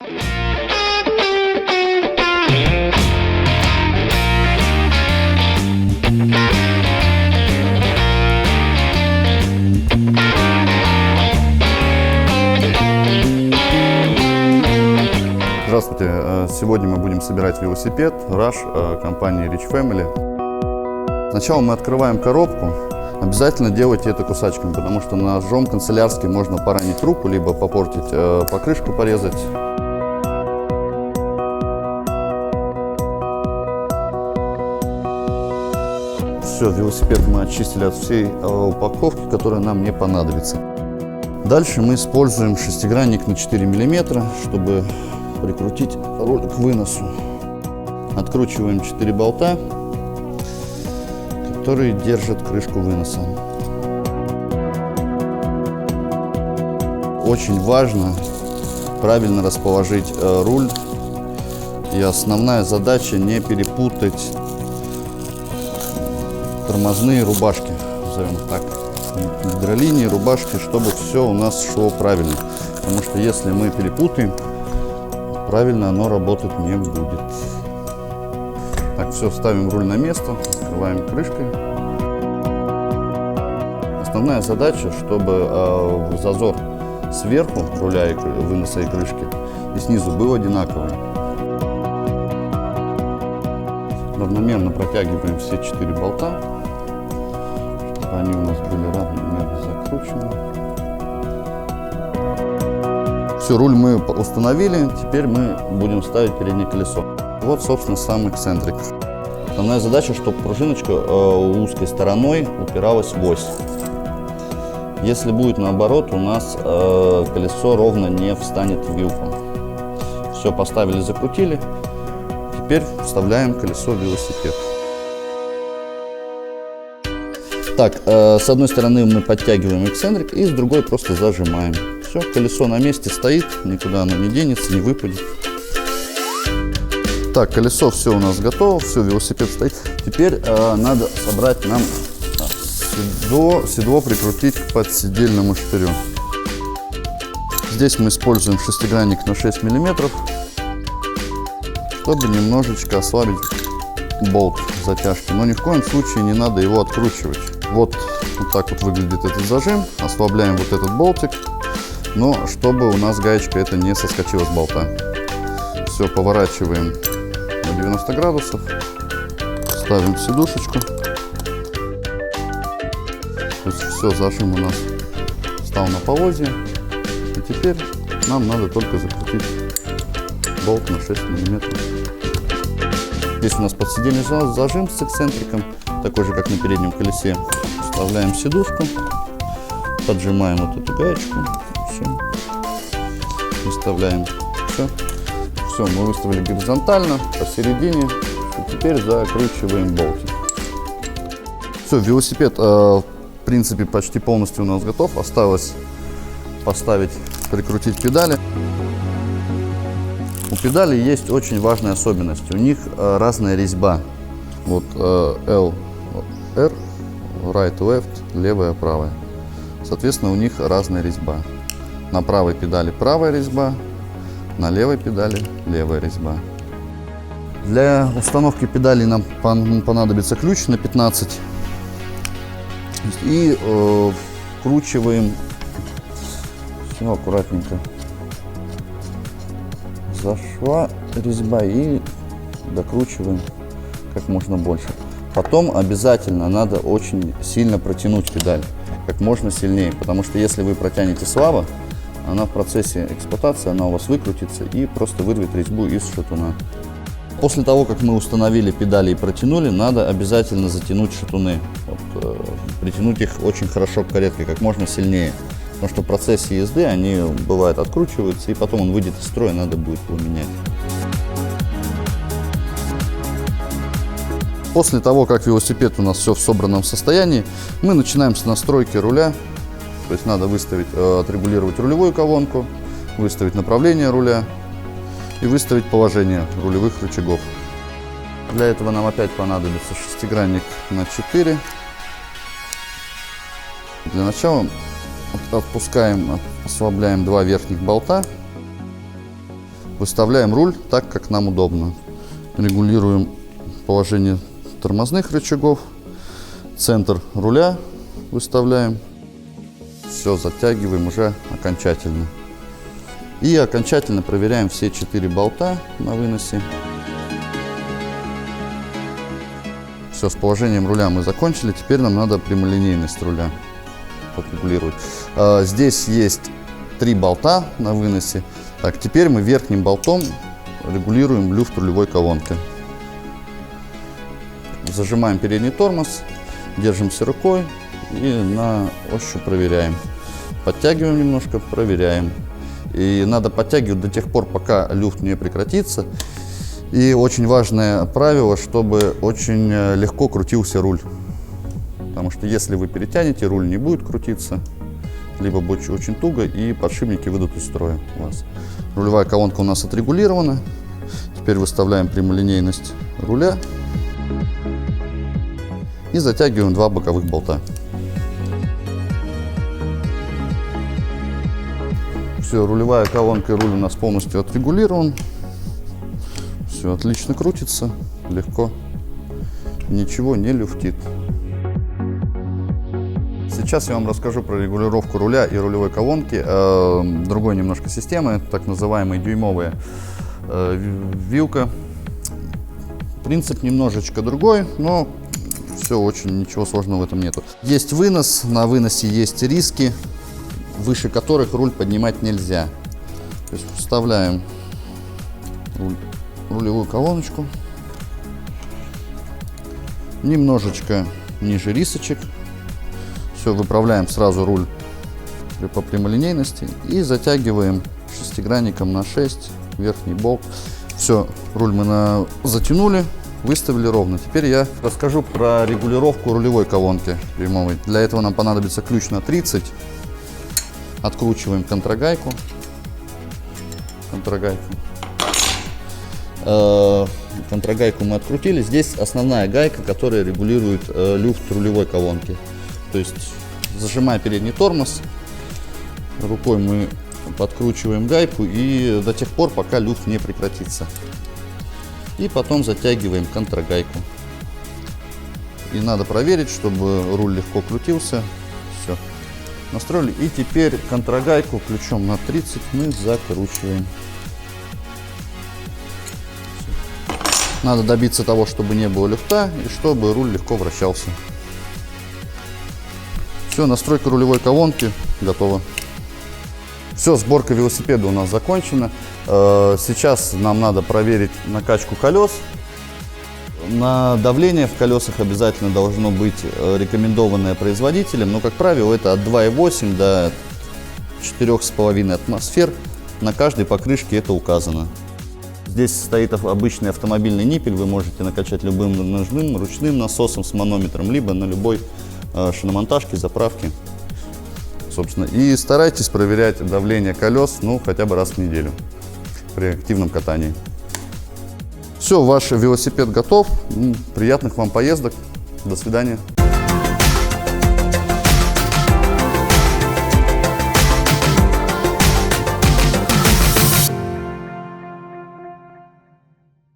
Здравствуйте! Сегодня мы будем собирать велосипед Rush компании Rich Family. Сначала мы открываем коробку. Обязательно делайте это кусачками, потому что ножом канцелярским можно поранить руку, либо попортить покрышку, порезать. Все, велосипед мы очистили от всей упаковки, которая нам не понадобится. Дальше мы используем шестигранник на 4 мм, чтобы прикрутить руль к выносу. Откручиваем 4 болта, которые держат крышку выноса. Очень важно правильно расположить руль. И основная задача не перепутать тормозные рубашки, назовем их так, гидролинии, рубашки, чтобы все у нас шло правильно. Потому что если мы перепутаем, правильно оно работать не будет. Так, все, ставим руль на место, закрываем крышкой. Основная задача, чтобы зазор сверху руля и выноса и крышки и снизу был одинаковый. Равномерно протягиваем все 4 болта, чтобы они у нас были равномерно закручены. Все, руль мы установили, теперь мы будем ставить переднее колесо. Вот, собственно, сам эксцентрик. Основная задача, чтобы пружиночка узкой стороной упиралась в ось. Если будет наоборот, у нас колесо ровно не встанет в вилку. Все, поставили, закрутили. Теперь вставляем колесо в велосипед. Так, с одной стороны мы подтягиваем эксцентрик и с другой просто зажимаем. Все, колесо на месте стоит, никуда оно не денется, не выпадет. Так, колесо все у нас готово, все, велосипед стоит. Теперь надо собрать нам седло прикрутить к подседельному штырю. Здесь мы используем шестигранник на 6 мм, чтобы немножечко ослабить болт затяжки. Но ни в коем случае не надо его откручивать. Вот так вот выглядит этот зажим. Ослабляем вот этот болтик, но чтобы у нас гаечка это не соскочила с болта. Все, поворачиваем на 90 градусов, ставим сидушечку. То есть все, зажим у нас встал на полозье. И теперь нам надо только закрутить болт на 6 мм. Здесь у нас подседельный зажим с эксцентриком, такой же, как на переднем колесе. Вставляем сидушку, поджимаем вот эту гаечку. Все. Выставляем. Все, мы выставили горизонтально, посередине. И теперь закручиваем болтик. Все, велосипед в принципе почти полностью у нас готов. Осталось поставить, прикрутить педали. У педалей есть очень важная особенность. У них разная резьба. Вот L, R, right, left, левая, правая. Соответственно, у них разная резьба. На правой педали правая резьба, на левой педали левая резьба. Для установки педалей нам понадобится ключ на 15. И вкручиваем все аккуратненько. Зашла резьба и докручиваем как можно больше. Потом обязательно надо очень сильно протянуть педаль, как можно сильнее, потому что если вы протянете слабо, она в процессе эксплуатации она у вас выкрутится и просто вырвет резьбу из шатуна. После того, как мы установили педали и протянули, надо обязательно затянуть шатуны. Вот, притянуть их очень хорошо к каретке, как можно сильнее. Потому что в процессе езды они, бывает, откручиваются, и потом он выйдет из строя, надо будет его менять. После того, как велосипед у нас все в собранном состоянии, мы начинаем с настройки руля. То есть надо отрегулировать рулевую колонку, выставить направление руля и выставить положение рулевых рычагов. Для этого нам опять понадобится шестигранник на 4. Для начала отпускаем, ослабляем 2 верхних болта. выставляем руль так, как нам удобно. Регулируем положение тормозных рычагов, центр руля выставляем. Все, затягиваем уже окончательно. И окончательно проверяем все 4 болта на выносе. Все, с положением руля мы закончили. Теперь нам надо прямолинейность руля подрегулировать. Здесь есть 3 болта на выносе. Так, теперь мы верхним болтом регулируем люфт рулевой колонки. Зажимаем передний тормоз, держимся рукой и на ощупь проверяем. Подтягиваем немножко, проверяем. И надо подтягивать до тех пор, пока люфт не прекратится. И очень важное правило, чтобы очень легко крутился руль. Потому что если вы перетянете, руль не будет крутиться, либо будет очень туго, и подшипники выйдут из строя у вас. Рулевая колонка у нас отрегулирована. Теперь выставляем прямолинейность руля и затягиваем 2 боковых болта. Все, рулевая колонка и руль у нас полностью отрегулирован. Все отлично крутится, легко, ничего не люфтит. Сейчас я вам расскажу про регулировку руля и рулевой колонки другой немножко системы, так называемая дюймовая вилка. Принцип немножечко другой, но все, очень ничего сложного в этом нету. Есть вынос, на выносе есть риски, выше которых руль поднимать нельзя. То есть вставляем рулевую колоночку немножечко ниже рисочек. Все, выправляем сразу руль по прямолинейности и затягиваем шестигранником на 6 верхний болт. Все, руль мы затянули, выставили ровно. Теперь я расскажу про регулировку рулевой колонки дюймовой. Для этого нам понадобится ключ на 30. Откручиваем контрагайку. Контрагайку мы открутили. Здесь основная гайка, которая регулирует люфт рулевой колонки. То есть, зажимая передний тормоз, рукой мы подкручиваем гайку и до тех пор, пока люфт не прекратится. И потом затягиваем контрагайку. И надо проверить, чтобы руль легко крутился. Все. Настроили. И теперь контрагайку ключом на 30 мы закручиваем. Надо добиться того, чтобы не было люфта и чтобы руль легко вращался. Все, настройка рулевой колонки готова. Все, сборка велосипеда у нас закончена. Сейчас нам надо проверить накачку колес. На давление в колесах обязательно должно быть рекомендованное производителем, но, как правило, это от 2,8 до 4,5 атмосфер. На каждой покрышке это указано. Здесь стоит обычный автомобильный ниппель, вы можете накачать любым ножным, ручным насосом с манометром, либо на любой шиномонтажке, заправке. Собственно, и старайтесь проверять давление колес, ну, хотя бы раз в неделю при активном катании. Все, ваш велосипед готов. Приятных вам поездок. До свидания.